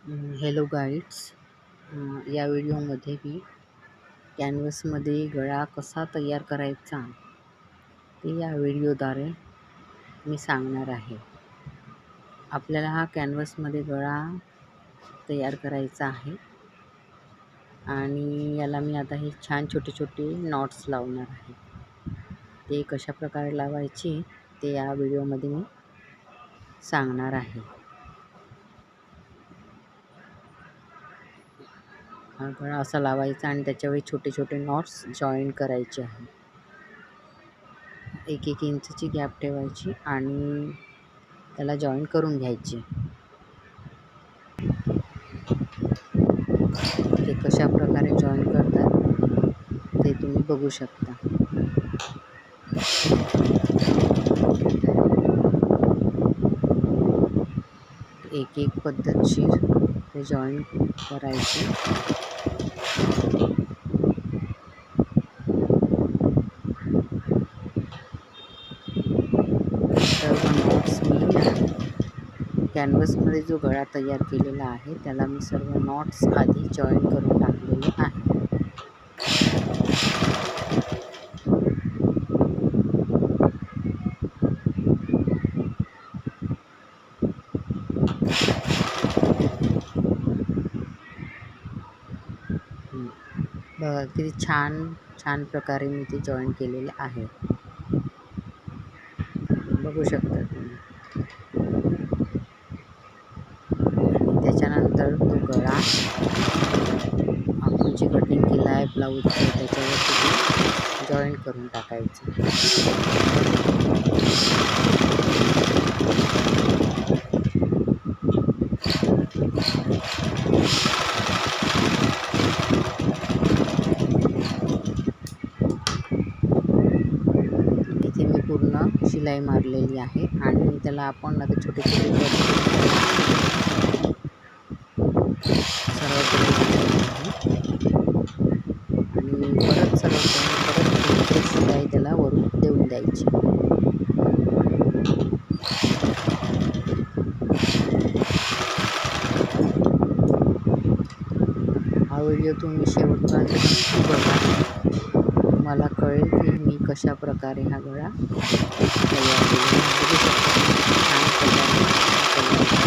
Hello guides. या व्हिडिओमध्ये मी कॅनव्हसमध्ये गळा कसा तयार करायचा ते या व्हिडिओद्वारे मी सांगणार आहे. आपल्याला हा कॅनव्हसमध्ये गळा तयार करायचा आहे आणि याला मी आता हे छान छोटे छोटे नॉट्स लावणार आहे. ते कशा प्रकारे लावायचे ते या व्हिडिओमध्ये मी सांगणार आहे. हा गळा असा लावायचा आणि त्याच्यावर छोटे छोटे नॉट्स जॉईन करायचे आहे. 1-1 इंचची गॅप ठेवायची आणि त्याला जॉईन करून घ्यायचे. ते कशा प्रकारे जॉईन करतात ते तुम्ही बघू शकता. एक पद्धतशीर ते जॉईन करायचे. सर्व नॉट्स मी कॅनव्हसमध्ये जो गळा तयार केलेला आहे त्याला मी सर्व नॉट्स आधी जॉईन करून टाकलेले आहे. बघा किती छान प्रकारे मी ते जॉईन केलेले आहे. बघू शकता तुम्ही. त्याच्यानंतर तो गळा आपण जी कटिंग केला आहे ब्लाऊज त्याच्यावर तुम्ही जॉईन करून टाकायचं. इथे मी पूर्ण शिलाई मारलेली आहे आणि त्याला आपण आता छोटे छोटे आणि परत शिलाई त्याला वरून देऊन द्यायची. हा व्हिडिओ तुम्ही शेवटपर्यंत बघा. मला कळेल की मी कशा प्रकारे हा गळा तयार केला. छान प्रकारे